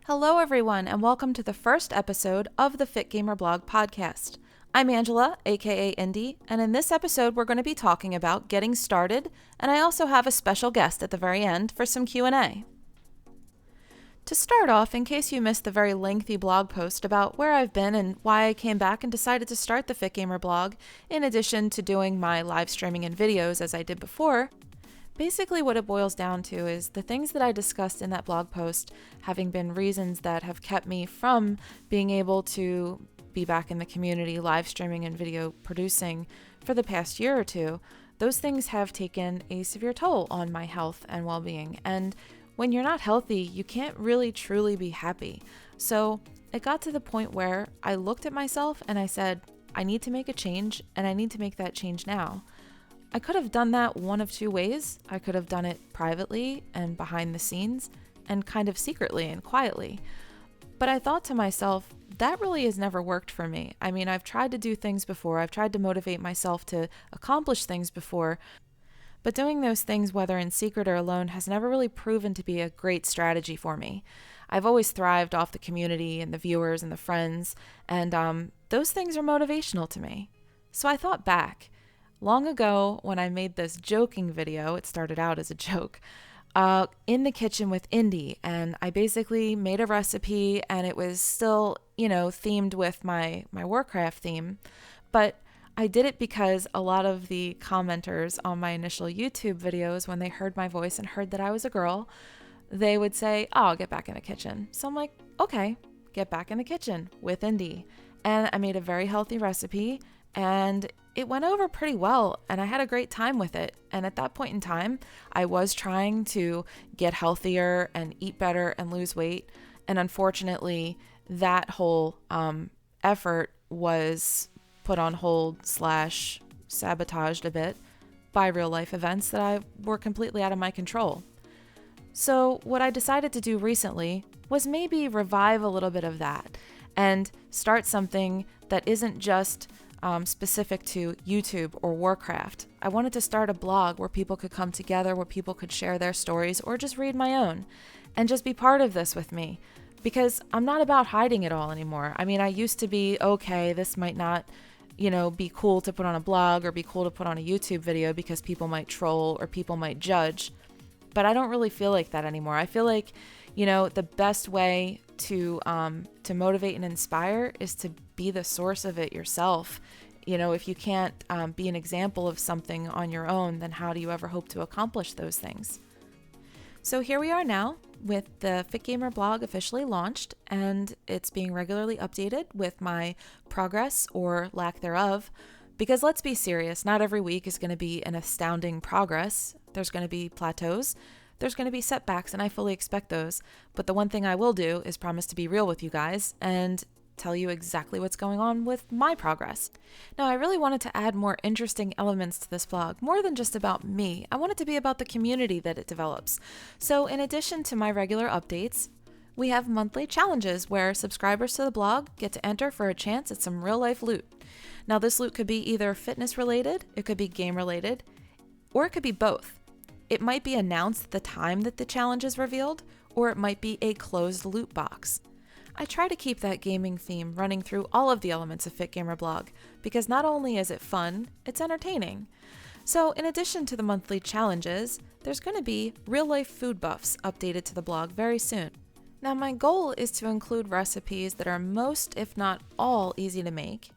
Hello, everyone, and welcome to the first episode of the Fit Gamer Blog podcast. I'm Angela, aka Indy, and in this episode, we're going to be talking about getting started, and I also have a special guest at the very end for some Q&A. To start off, in case you missed the very lengthy blog post about where I've been and why I came back and decided to start the Fit Gamer blog, in addition to doing my live streaming and videos as I did before, basically what it boils down to is the things that I discussed in that blog post having been reasons that have kept me from being able to be back in the community live streaming and video producing for the past year or two. Those things have taken a severe toll on my health and well-being, and when you're not healthy, you can't really truly be happy. So it got to the point where I looked at myself and I said, I need to make a change, and I need to make that change now. I could have done that one of two ways. I could have done it privately and behind the scenes and kind of secretly and quietly. But I thought to myself, that really has never worked for me. I mean, I've tried to do things before. I've tried to motivate myself to accomplish things before. But doing those things, whether in secret or alone, has never really proven to be a great strategy for me. I've always thrived off the community and the viewers and the friends, and those things are motivational to me. So I thought back. Long ago, when I made this joking video, it started out as a joke, in the kitchen with Indy, and I basically made a recipe, and it was still, themed with my Warcraft theme, but I did it because a lot of the commenters on my initial YouTube videos, when they heard my voice and heard that I was a girl, they would say, oh, I'll get back in the kitchen. So I'm like, okay, get back in the kitchen with Indy. And I made a very healthy recipe, and it went over pretty well, and I had a great time with it. And at that point in time, I was trying to get healthier and eat better and lose weight. And unfortunately, that whole effort was put on hold / sabotaged a bit by real life events that were completely out of my control. So what I decided to do recently was maybe revive a little bit of that and start something that isn't just specific to YouTube or Warcraft. I wanted to start a blog where people could come together, where people could share their stories or just read my own and just be part of this with me, because I'm not about hiding it all anymore. I mean, I used to be, okay, this might not, be cool to put on a blog or be cool to put on a YouTube video because people might troll or people might judge, but I don't really feel like that anymore. I feel like, the best way to motivate and inspire is to be the source of it yourself. If you can't be an example of something on your own, then how do you ever hope to accomplish those things? So here we are now with the Fit Gamer blog officially launched, and it's being regularly updated with my progress or lack thereof. Because let's be serious, not every week is going to be an astounding progress. There's going to be plateaus. There's going to be setbacks, and I fully expect those. But the one thing I will do is promise to be real with you guys and tell you exactly what's going on with my progress. Now, I really wanted to add more interesting elements to this blog, more than just about me. I want it to be about the community that it develops. So in addition to my regular updates, we have monthly challenges where subscribers to the blog get to enter for a chance at some real-life loot. Now, this loot could be either fitness-related, it could be game-related, or it could be both. It might be announced at the time that the challenge is revealed, or it might be a closed loot box. I try to keep that gaming theme running through all of the elements of Fit Gamer blog, because not only is it fun, it's entertaining. So in addition to the monthly challenges, there's going to be real-life food buffs updated to the blog very soon. Now, my goal is to include recipes that are most, if not all, easy to make.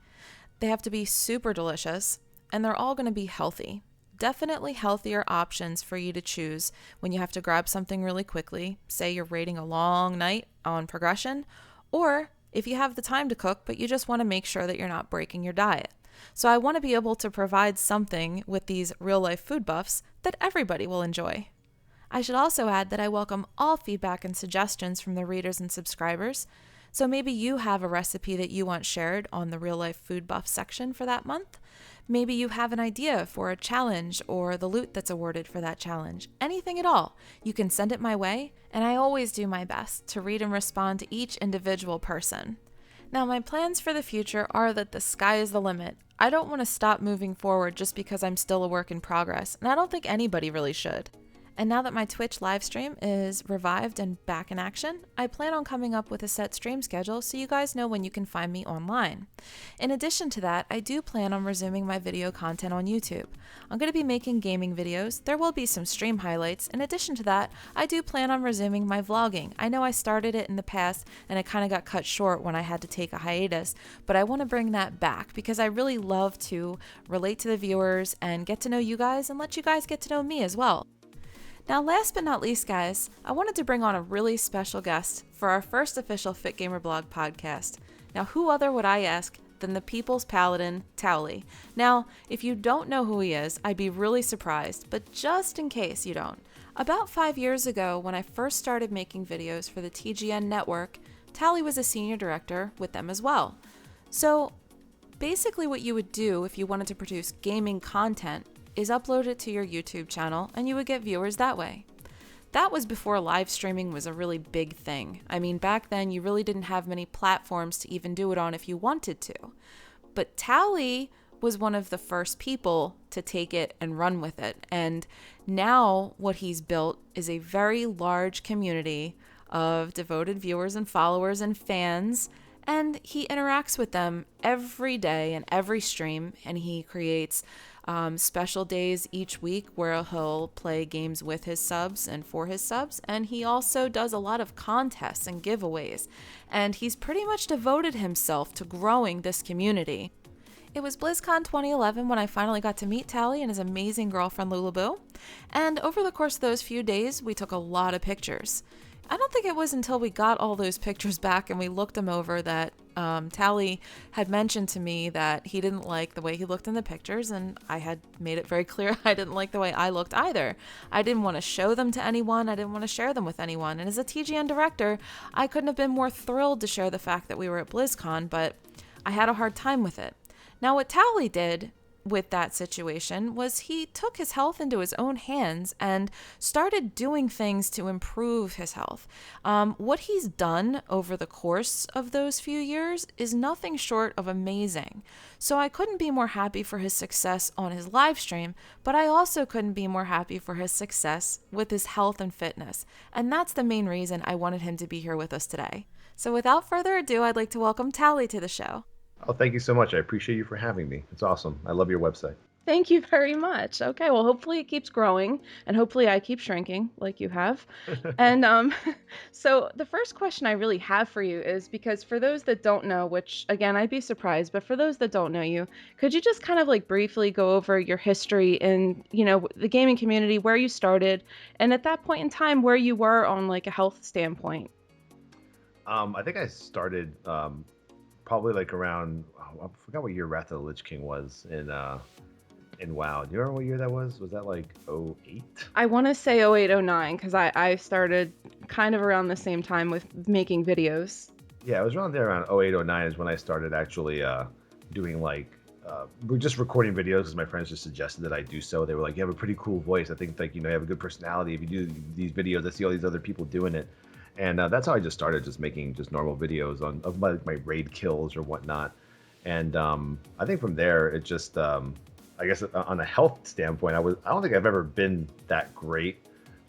They have to be super delicious, and they're all going to be healthy. Definitely healthier options for you to choose when you have to grab something really quickly, say you're raiding a long night on progression, or if you have the time to cook but you just want to make sure that you're not breaking your diet. So I want to be able to provide something with these real-life food buffs that everybody will enjoy. I should also add that I welcome all feedback and suggestions from the readers and subscribers. So maybe you have a recipe that you want shared on the real-life food buff section for that month. Maybe you have an idea for a challenge or the loot that's awarded for that challenge. Anything at all. You can send it my way, and I always do my best to read and respond to each individual person. Now, my plans for the future are that the sky is the limit. I don't want to stop moving forward just because I'm still a work in progress, and I don't think anybody really should. And now that my Twitch live stream is revived and back in action, I plan on coming up with a set stream schedule so you guys know when you can find me online. In addition to that, I do plan on resuming my video content on YouTube. I'm going to be making gaming videos. There will be some stream highlights. In addition to that, I do plan on resuming my vlogging. I know I started it in the past and it kind of got cut short when I had to take a hiatus, but I want to bring that back because I really love to relate to the viewers and get to know you guys and let you guys get to know me as well. Now, last but not least, guys, I wanted to bring on a really special guest for our first official Fit Gamer Blog podcast. Now, who other would I ask than the People's Paladin, Towelliee? Now, if you don't know who he is, I'd be really surprised, but just in case you don't, about 5 years ago, when I first started making videos for the TGN network, Towelliee was a senior director with them as well. So, basically what you would do if you wanted to produce gaming content is upload it to your YouTube channel and you would get viewers that way. That was before live streaming was a really big thing. I mean, back then you really didn't have many platforms to even do it on if you wanted to. But Towelliee was one of the first people to take it and run with it. And now what he's built is a very large community of devoted viewers and followers and fans. And he interacts with them every day and every stream, and he creates special days each week where he'll play games with his subs and for his subs, and he also does a lot of contests and giveaways, and he's pretty much devoted himself to growing this community. It was BlizzCon 2011 when I finally got to meet Towelliee and his amazing girlfriend Lulaboo, and over the course of those few days, we took a lot of pictures. I don't think it was until we got all those pictures back and we looked them over that Towelliee had mentioned to me that he didn't like the way he looked in the pictures, and I had made it very clear I didn't like the way I looked either. I didn't want to show them to anyone. I didn't want to share them with anyone. And as a TGN director, I couldn't have been more thrilled to share the fact that we were at BlizzCon, but I had a hard time with it. Now, what Towelliee did with that situation was he took his health into his own hands and started doing things to improve his health. What he's done over the course of those few years is nothing short of amazing. So I couldn't be more happy for his success on his live stream, but I also couldn't be more happy for his success with his health and fitness. And that's the main reason I wanted him to be here with us today. So without further ado, I'd like to welcome Towelliee to the show. Oh, thank you so much. I appreciate you for having me. It's awesome. I love your website. Thank you very much. Okay, well, hopefully it keeps growing, and hopefully I keep shrinking like you have. And so the first question I really have for you is because for those that don't know, which again, I'd be surprised, but for those that don't know you, could you just kind of like briefly go over your history in, the gaming community, where you started, and at that point in time, where you were on like a health standpoint? I think I started probably like around, I forgot what year Wrath of the Lich King was in WoW. Do you remember what year that was? Was that like 08? I want to say 08, 09, because I started kind of around the same time with making videos. Yeah, it was around there, around 08, 09 is when I started actually doing like, we're just recording videos because my friends just suggested that I do so. They were like, you have a pretty cool voice. I think like, you have a good personality. If you do these videos, I see all these other people doing it. And that's how I just started, just making just normal videos of my raid kills or whatnot. And I think from there, it just, I guess on a health standpoint, I don't think I've ever been that great.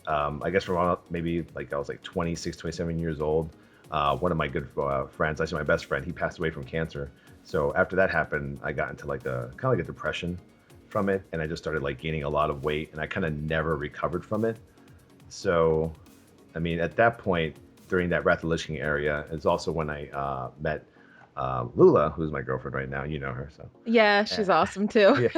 I guess from maybe like I was like 26, 27 years old. One of my good friends, actually my best friend, he passed away from cancer. So after that happened, I got into like kind of like a depression from it. And I just started like gaining a lot of weight, and I kind of never recovered from it. So I mean, at that point, during that Wrath of the Lich King area, is also when I met Lula, who's my girlfriend right now. You know her, so. Yeah, she's awesome too.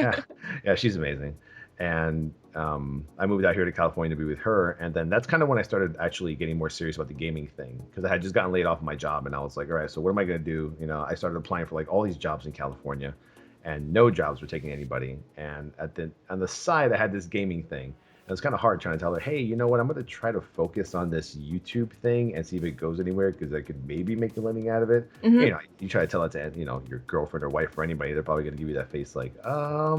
yeah, she's amazing. And I moved out here to California to be with her, and then that's kind of when I started actually getting more serious about the gaming thing, because I had just gotten laid off of my job, and I was like, all right, so what am I gonna do? I started applying for like all these jobs in California, and no jobs were taking anybody. And on the side, I had this gaming thing. It was kind of hard trying to tell her, hey, you know what? I'm going to try to focus on this YouTube thing and see if it goes anywhere, because I could maybe make a living out of it. Mm-hmm. You try to tell it to, your girlfriend or wife or anybody, they're probably going to give you that face like, are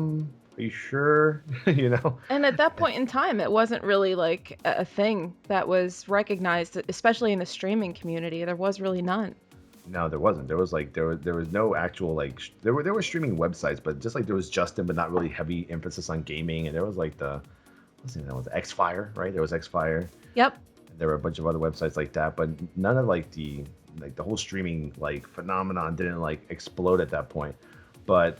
you sure? And at that point in time, it wasn't really like a thing that was recognized, especially in the streaming community. There was really none. No, there wasn't. There was like there was no actual like there were streaming websites, but just like there was Justin, but not really heavy emphasis on gaming. And there was like what's the name of that? Xfire, right? There was Xfire. Yep. There were a bunch of other websites like that, but none of like the whole streaming like phenomenon didn't like explode at that point. But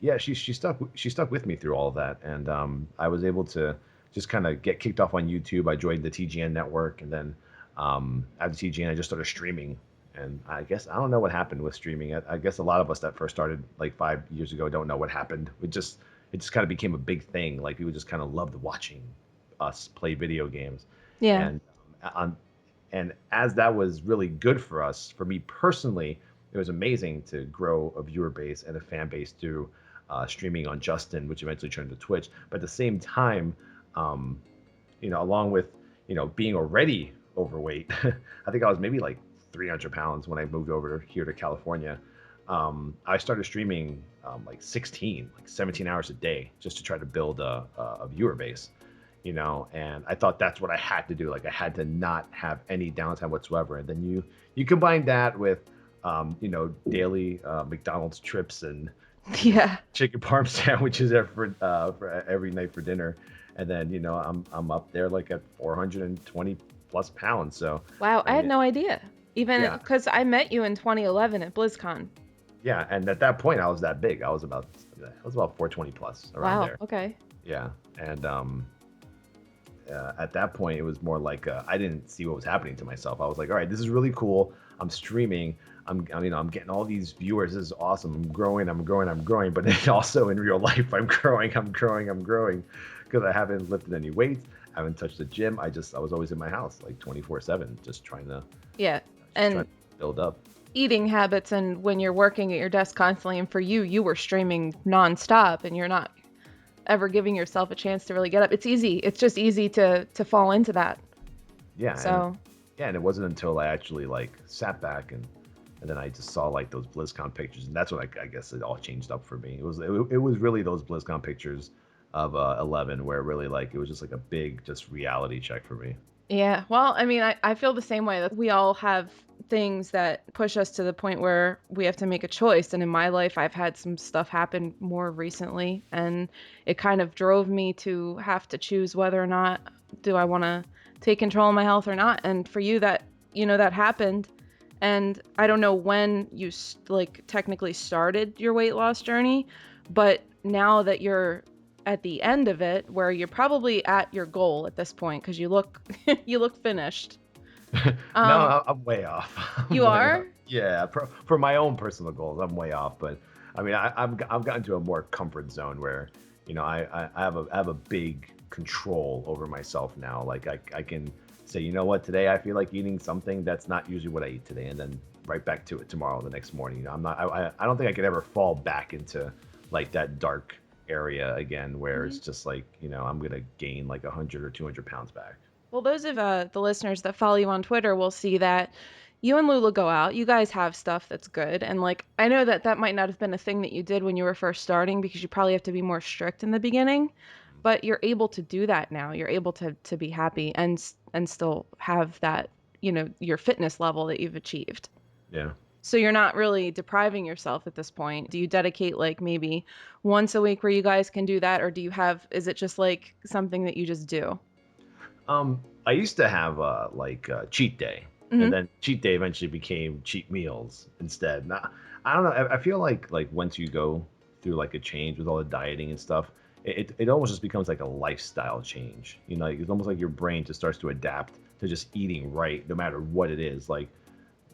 yeah, she stuck with me through all of that, and I was able to just kind of get kicked off on YouTube. I joined the TGN network, and then after TGN, I just started streaming. And I guess I don't know what happened with streaming. I guess a lot of us that first started like 5 years ago don't know what happened. It just kind of became a big thing. Like people just kind of loved watching us play video games, Yeah. and on and as that was really good for us, for me personally, it was amazing to grow a viewer base and a fan base through streaming on Justin, which eventually turned to Twitch. But at the same time, um, along with being already overweight, I think I was maybe like 300 pounds when I moved over here to California. I started streaming like 17 hours a day just to try to build a viewer base, and I thought that's what I had to do. Like I had to not have any downtime whatsoever. And then you combine that with, daily McDonald's trips and Yeah. chicken parm sandwiches for every night for dinner. And then, I'm up there like at 420 plus pounds. So, Wow, I had no idea. Even yeah, because I met you in 2011 at BlizzCon. yeah. And at that point I was that big. I was about 420 plus around Wow. there. Okay. Yeah. And, at that point, it was more like I didn't see what was happening to myself. I was like, all right, this is really cool. I'm streaming. I'm getting all these viewers. This is awesome. I'm growing. But then also in real life, I'm growing, because I haven't lifted any weights. I haven't touched the gym. I was always in my house like 24/7, just trying to Yeah. trying And to build up. eating habits, and when you're working at your desk constantly, and for you, you were streaming nonstop, and you're not ever giving yourself a chance to really get up. It's easy. It's just easy to fall into that. Yeah. So And it wasn't until I actually like sat back and then I just saw like those BlizzCon pictures, and that's when I guess it all changed up for me. It was really those BlizzCon pictures of 11 where really like it was just like a big just reality check for me. yeah, well, I mean, I feel the same way, that we all have things that push us to the point where we have to make a choice. And in my life, I've had some stuff happen more recently, and it kind of drove me to have to choose whether or not do I want to take control of my health or not. And for you, that happened. And I don't know when you like technically started your weight loss journey, but now that you're at the end of it, where you're probably at your goal at this point, because you look you look finished. No, Um, I'm way off. I'm you way off. are? Yeah, for my own personal goals, I'm way off. But I mean, I've gotten to a more comfort zone where, I have a big control over myself now. Like I can say, you know what, today I feel like eating something that's not usually what I eat today, and then right back to it tomorrow, the next morning. I'm not. I don't think I could ever fall back into like that dark area again, where it's just like, I'm gonna gain like 100 or 200 pounds back. Well, those of the listeners that follow you on Twitter will see that you and Lula go out. You guys have stuff that's good. And like, I know that might not have been a thing that you did when you were first starting, because you probably have to be more strict in the beginning, but you're able to do that now. You're able to be happy and still have that, your fitness level that you've achieved. Yeah. So you're not really depriving yourself at this point. Do you dedicate like maybe once a week where you guys can do that? Or is it just like something that you just do? I used to have cheat day, and Hmm. then cheat day eventually became cheat meals instead. Now, I don't know. I feel like once you go through like a change with all the dieting and stuff, it almost just becomes like a lifestyle change. It's almost like your brain just starts to adapt to just eating right, no matter what it is. Like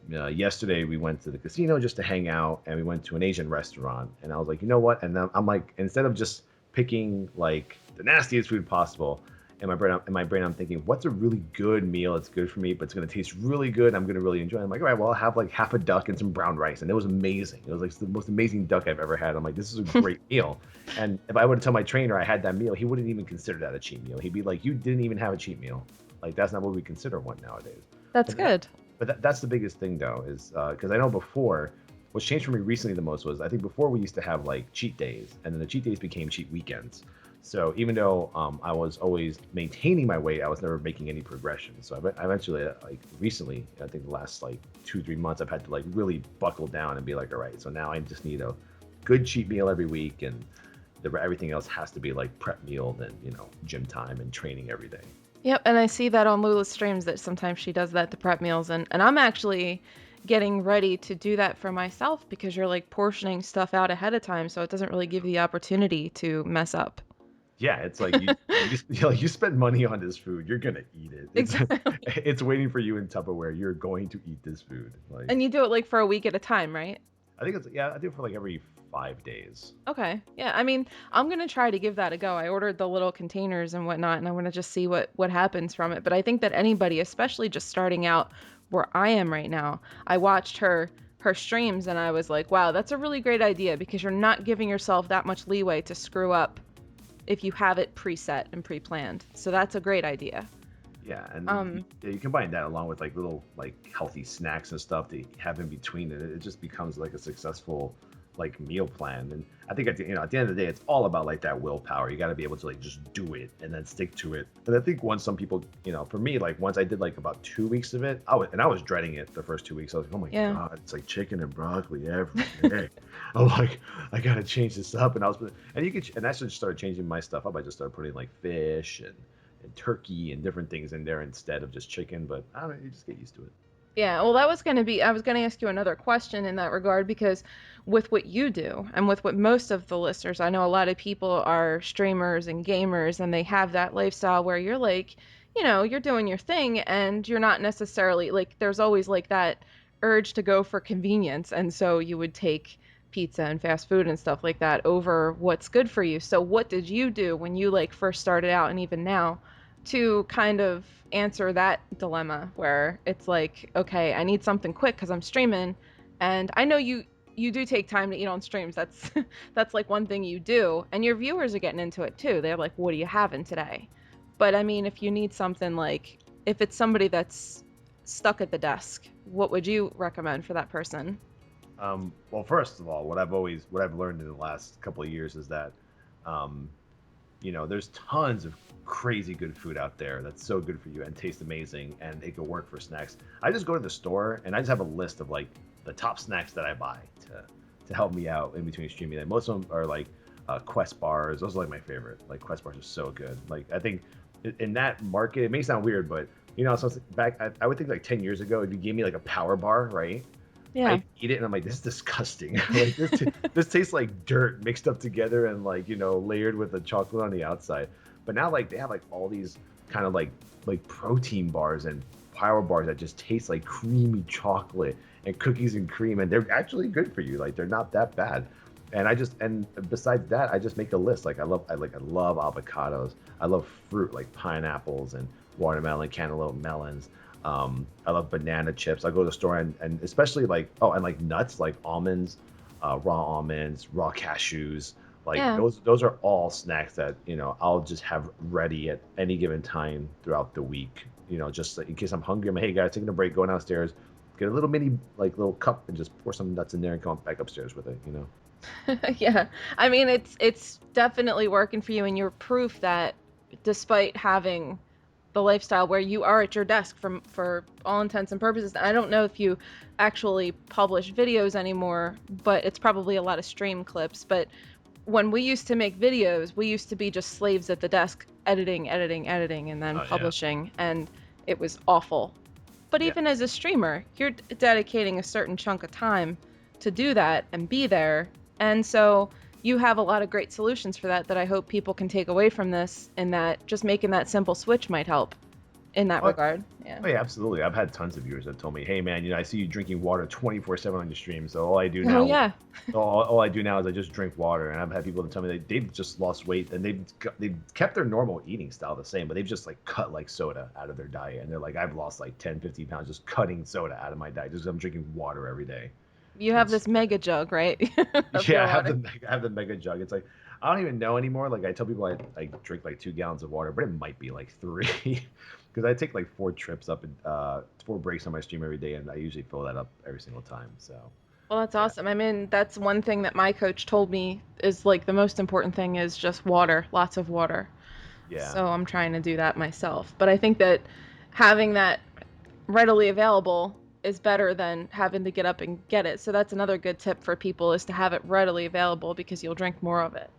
yesterday, we went to the casino just to hang out, and we went to an Asian restaurant, and I was like, you know what? And then I'm like, instead of just picking like the nastiest food possible, in my brain, I'm thinking, what's a really good meal? It's good for me, but it's gonna taste really good. I'm gonna really enjoy it. I'm like, all right, well, I'll have like half a duck and some brown rice, and it was amazing. It was like the most amazing duck I've ever had. I'm like, this is a great meal. And if I were to tell my trainer I had that meal, he wouldn't even consider that a cheat meal. He'd be like, you didn't even have a cheat meal. Like that's not what we consider one nowadays. That's But good. that's the biggest thing though, is because I know before, what's changed for me recently the most was, I think before we used to have like cheat days, and then the cheat days became cheat weekends. So even though I was always maintaining my weight, I was never making any progression. So I eventually, like recently, I think the last like 2-3 months, I've had to like really buckle down and be like, all right, so now I just need a good cheat meal every week, and everything else has to be like prep meal, then gym time and training every day. Yep, and I see that on Lula's streams that sometimes she does that to prep meals, and I'm actually getting ready to do that for myself because you're like portioning stuff out ahead of time, so it doesn't really give you the opportunity to mess up. Yeah, it's like you spend money on this food, you're gonna eat it. It's Exactly. it's waiting for you in Tupperware. You're going to eat this food. Like And you do it like for a week at a time, right? I think it's yeah, I do it for like every 5 days. Okay. Yeah, I mean, I'm gonna try to give that a go. I ordered the little containers and whatnot, and I want to just see what happens from it. But I think that anybody, especially just starting out where I am right now, I watched her streams and I was like, wow, that's a really great idea because you're not giving yourself that much leeway to screw up if you have it preset and pre-planned. So that's a great idea. Yeah, and you combine that along with like little like healthy snacks and stuff that you have in between it. It just becomes like a successful like meal plan. And I think at the end of the day, it's all about like that willpower. You got to be able to like just do it and then stick to it. And I think once some people, for me, like once I did like about 2 weeks of it, I was dreading it the first 2 weeks. I was like, oh my God, it's like chicken and broccoli every day. I'm like, I gotta change this up. And I just started changing my stuff up. I just started putting like fish and turkey and different things in there instead of just chicken. But I don't know, you just get used to it. Yeah, well, I was going to ask you another question in that regard because with what you do and with what most of the listeners, I know a lot of people are streamers and gamers and they have that lifestyle where you're like, you're doing your thing and you're not necessarily like, there's always like that urge to go for convenience. And so you would take pizza and fast food and stuff like that over what's good for you. So what did you do when you like first started out and even now to kind of answer that dilemma where it's like, okay, I need something quick because I'm streaming, and I know you do take time to eat on streams. That's that's like one thing you do, and your viewers are getting into it too. They're like, what are you having today? But I mean, if you need something like, if it's somebody that's stuck at the desk, what would you recommend for that person? Well, first of all, what I've learned in the last couple of years is that, um, there's tons of crazy good food out there that's so good for you and tastes amazing and it can work for snacks. I just go to the store and I just have a list of like the top snacks that I buy to help me out in between streaming. And most of them are like Quest bars. Those are like my favorite. Like Quest bars are so good. Like I think in that market, it may sound weird, but so it's back, I would think like 10 years ago, if you gave me like a power bar, right? Yeah. I eat it and I'm like, this is disgusting. Like this tastes like dirt mixed up together and like, layered with the chocolate on the outside. But now like they have like all these kind of like protein bars and power bars that just taste like creamy chocolate and cookies and cream, and they're actually good for you. Like they're not that bad. And besides that, I just make a list. Like I love avocados. I love fruit like pineapples and watermelon, cantaloupe, melons. I love banana chips. I go to the store and especially like and like nuts like almonds, raw almonds, raw cashews. Like Yeah. those are all snacks that I'll just have ready at any given time throughout the week. Just in case I'm hungry. I'm like, hey guys, taking a break, going downstairs, get a little mini like little cup and just pour some nuts in there and come back upstairs with it. Yeah. I mean, it's definitely working for you, and you're proof that despite having the lifestyle where you are at your desk for all intents and purposes. I don't know if you actually publish videos anymore, but it's probably a lot of stream clips. But when we used to make videos, we used to be just slaves at the desk, editing, and then publishing, and it was awful. But even as a streamer, you're dedicating a certain chunk of time to do that and be there. And so you have a lot of great solutions for that I hope people can take away from this, and that just making that simple switch might help in that regard. Oh yeah, absolutely. I've had tons of viewers that told me, "Hey man, I see you drinking water 24/7 on your stream. So all I do now, all I do now is I just drink water." And I've had people that tell me that they've just lost weight and they've kept their normal eating style the same, but they've just like cut like soda out of their diet. And they're like, "I've lost like 10, 15 pounds just cutting soda out of my diet. Just I'm drinking water every day." You have this mega jug, right? Yeah, I have the mega jug. It's like I don't even know anymore. Like I tell people I drink like 2 gallons of water, but it might be like 3 because I take like 4 trips up and 4 breaks on my stream every day, and I usually fill that up every single time. So. Well, that's awesome. I mean, that's one thing that my coach told me is like the most important thing is just water, lots of water. Yeah. So I'm trying to do that myself. But I think that having that readily available is better than having to get up and get it. So that's another good tip for people is to have it readily available because you'll drink more of it.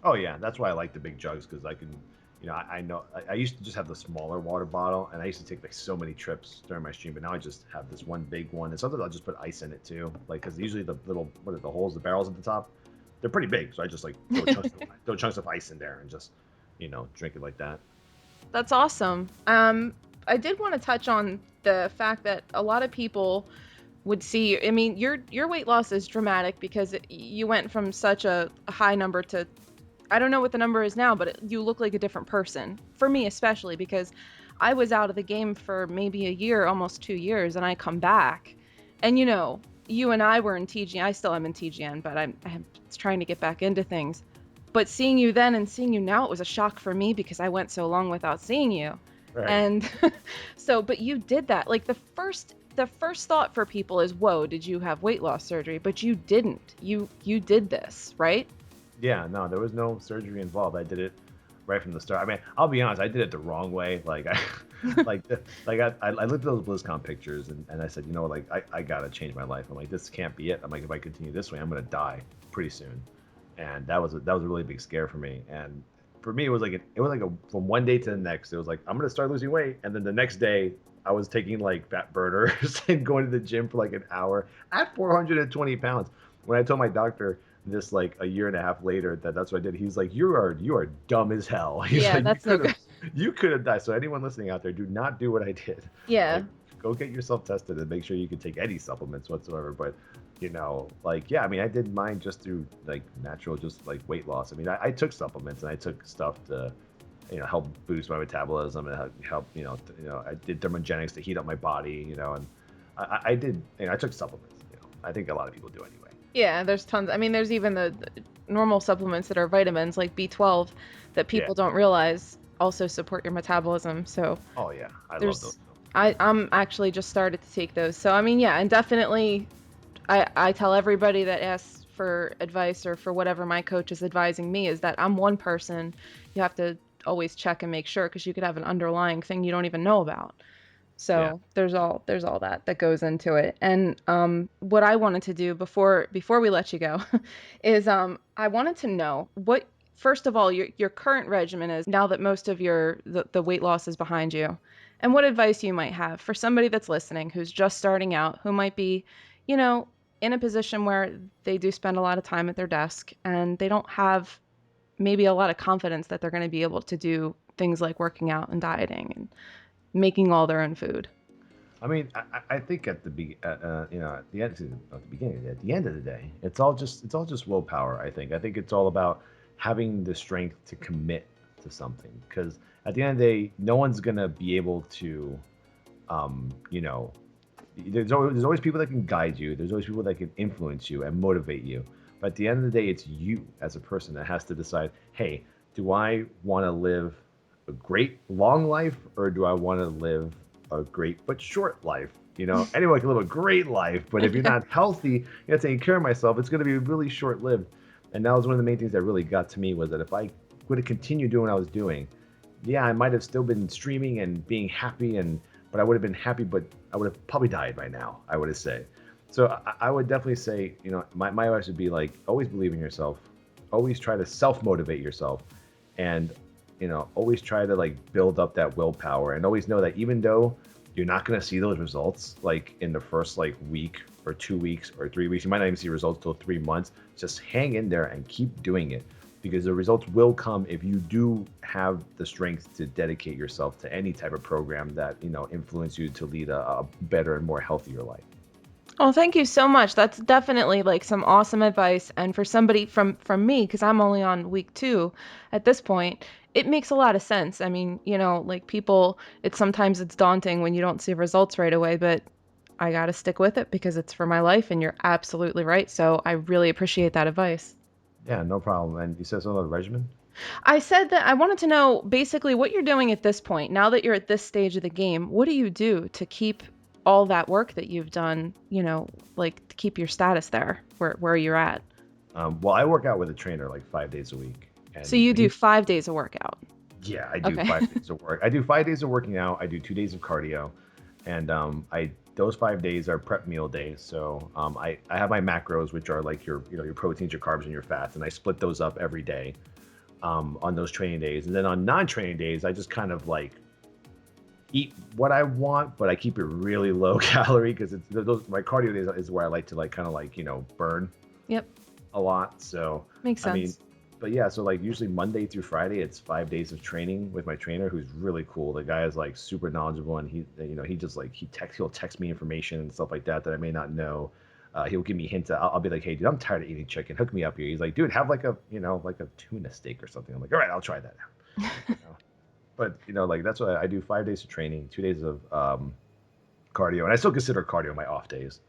Oh yeah, that's why I like the big jugs because I can, I know I used to just have the smaller water bottle, and I used to take like so many trips during my stream, but now I just have this one big one, and sometimes I'll just put ice in it too, like because usually the little what are the holes, the barrels at the top, they're pretty big, so I just like throw chunks of ice in there and just, drink it like that. That's awesome. I did want to touch on the fact that a lot of people would see. I mean, your weight loss is dramatic because you went from such a high number to, I don't know what the number is now, but you look like a different person. For me, especially because I was out of the game for maybe a year, almost 2 years, and I come back, and you and I were in TGN. I still am in TGN, but I'm trying to get back into things. But seeing you then and seeing you now, it was a shock for me because I went so long without seeing you. Right. And but you did that. Like the first thought for people is, whoa, did you have weight loss surgery? But you didn't. You did this, right? Yeah, no, there was no surgery involved. I did it right from the start. I mean, I'll be honest, I did it the wrong way. Like I looked at those BlizzCon pictures and I said, I gotta change my life. I'm like, this can't be it. I'm like, if I continue this way, I'm gonna die pretty soon. And that was a really big scare for me. And for me, it was like from one day to the next. It was like I'm gonna start losing weight, and then the next day I was taking like fat burners and going to the gym for like an hour at 420 pounds. When I told my doctor this like a year and a half later that's what I did, he's like, you are dumb as hell. He's Yeah, like, that's no good. you could have died. So anyone listening out there, do not do what I did. Yeah. Like, go get yourself tested and make sure you can take any supplements whatsoever. But yeah, I mean, I did mine just through like natural, just like weight loss. I mean, I took supplements and I took stuff to, help boost my metabolism and help, I did thermogenics to heat up my body, and I did, I took supplements. I think a lot of people do anyway. Yeah, there's tons. I mean, there's even the normal supplements that are vitamins like B12 that people don't realize also support your metabolism. So oh yeah, I love those. I'm actually just started to take those. So I mean, yeah, and definitely I tell everybody that asks for advice or for whatever my coach is advising me is that I'm one person. You have to always check and make sure because you could have an underlying thing you don't even know about. So there's all that goes into it. And what I wanted to do before we let you go is I wanted to know what, first of all, your current regimen is now that most of the weight loss is behind you, and what advice you might have for somebody that's listening who's just starting out, who might be, in a position where they do spend a lot of time at their desk and they don't have maybe a lot of confidence that they're going to be able to do things like working out and dieting and making all their own food. I mean, I think at the at the end of the day, it's all just willpower. I think it's all about having the strength to commit to something. Because at the end of the day, no one's gonna be able to, there's always people that can guide you. There's always people that can influence you and motivate you. But at the end of the day, it's you as a person that has to decide, hey, do I want to live a great long life, or do I want to live a great but short life? Anyone can live a great life, but if you're not healthy, you're not taking care of myself, it's going to be really short lived. And that was one of the main things that really got to me, was that if I would have continued doing what I was doing, yeah, I might have still been streaming and being happy, but I would have been happy, but I would have probably died by now, I would have said. So I would definitely say, my advice would be like, always believe in yourself, always try to self-motivate yourself, and always try to like build up that willpower, and always know that even though you're not going to see those results like in the first like week or 2 weeks or 3 weeks, you might not even see results till 3 months, just hang in there and keep doing it, because the results will come if you do have the strength to dedicate yourself to any type of program that influence you to lead a better and more healthier life. Oh, thank you so much. That's definitely like some awesome advice. And for somebody from me, because I'm only on week 2 at this point, it makes a lot of sense. I mean, like people, sometimes it's daunting when you don't see results right away, but I got to stick with it because it's for my life, and you're absolutely right. So I really appreciate that advice. Yeah, no problem. And you said something about the regimen? I said that I wanted to know basically what you're doing at this point. Now that you're at this stage of the game, what do you do to keep all that work that you've done, like to keep your status there where you're at? Well, I work out with a trainer like 5 days a week. And so you do 5 days of workout? Yeah, I do 5 days of work. I do 5 days of working out. I do 2 days of cardio, and those 5 days are prep meal days. So I have my macros, which are like your proteins, your carbs, and your fats, and I split those up every day. on those training days. And then on non-training days, I just kind of like eat what I want, but I keep it really low calorie because it's those my cardio days is where I like to like kind of like, burn Yep. a lot. So Makes I mean, sense. but yeah, so like usually Monday through Friday, it's 5 days of training with my trainer, who's really cool. The guy is like super knowledgeable, and he just like he'll text me information and stuff like that I may not know. He'll give me hints. I'll be like, hey, dude, I'm tired of eating chicken. Hook me up here. He's like, dude, have like a like a tuna steak or something. I'm like, all right, I'll try that. You know? But like that's what I do. 5 days of training, 2 days of cardio, and I still consider cardio my off days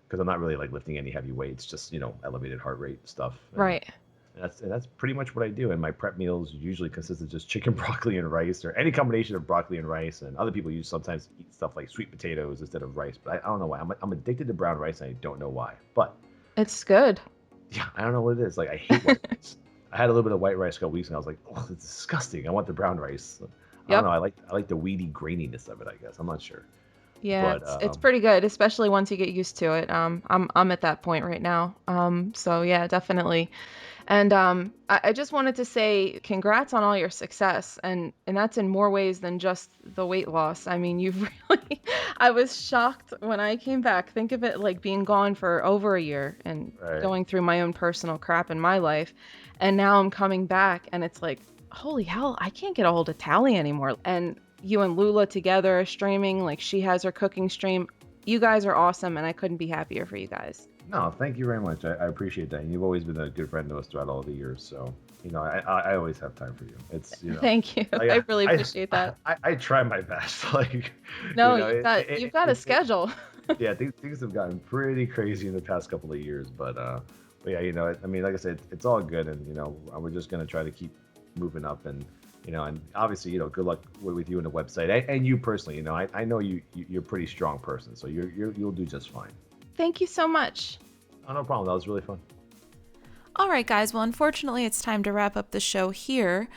because I'm not really like lifting any heavy weights, just elevated heart rate stuff. Right. And that's pretty much what I do. And my prep meals usually consist of just chicken, broccoli, and rice, or any combination of broccoli and rice. And other people sometimes eat stuff like sweet potatoes instead of rice. But I don't know why. I'm addicted to brown rice, and I don't know why. But It's good. yeah, I don't know what it is. Like I hate white rice. I had a little bit of white rice a couple weeks, and I was like, oh, it's disgusting. I want the brown rice. I don't know. I like the weedy graininess of it, I guess. I'm not sure. Yeah, But it's pretty good, especially once you get used to it. I'm at that point right now. So yeah, definitely. And I just wanted to say congrats on all your success, and that's in more ways than just the weight loss. I mean, you've really, I was shocked when I came back. Think of it like being gone for over a year and right. going through my own personal crap in my life, and now I'm coming back, and it's like, holy hell, I can't get a hold of Towelliee anymore. And you and Lula together are streaming, like she has her cooking stream. You guys are awesome, and I couldn't be happier for you guys. No, thank you very much. I appreciate that. And you've always been a good friend to us throughout all the years. So, I always have time for you. It's, Thank you. I really appreciate that. I try my best. Like, no, you've got a schedule. Yeah, things have gotten pretty crazy in the past couple of years. But yeah, I mean, like I said, it's all good. And, we're just going to try to keep moving up. And, and obviously, good luck with you and the website and you personally. I know you're a pretty strong person. So you'll do just fine. Thank you so much. Oh, no problem. That was really fun. All right, guys. Well, unfortunately, it's time to wrap up the show here.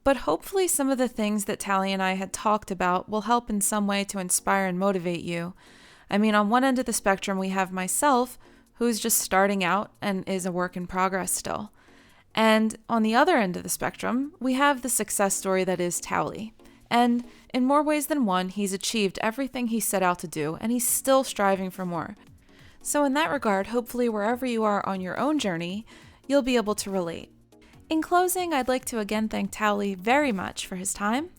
But hopefully some of the things that Towelliee and I had talked about will help in some way to inspire and motivate you. I mean, on one end of the spectrum, we have myself, who's just starting out and is a work in progress still. And on the other end of the spectrum, we have the success story that is Towelliee. And in more ways than one, he's achieved everything he set out to do, and he's still striving for more. So in that regard, hopefully wherever you are on your own journey, you'll be able to relate. In closing, I'd like to again thank Towelliee very much for his time,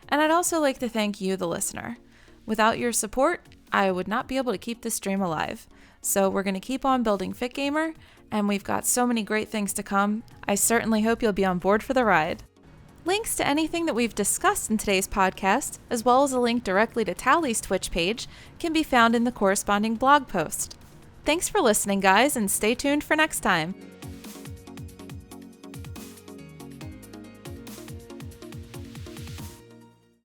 and I'd also like to thank you, the listener. Without your support, I would not be able to keep this stream alive. So we're going to keep on building Fit Gamer, and we've got so many great things to come. I certainly hope you'll be on board for the ride. Links to anything that we've discussed in today's podcast, as well as a link directly to Towellee's Twitch page, can be found in the corresponding blog post. Thanks for listening, guys, and stay tuned for next time.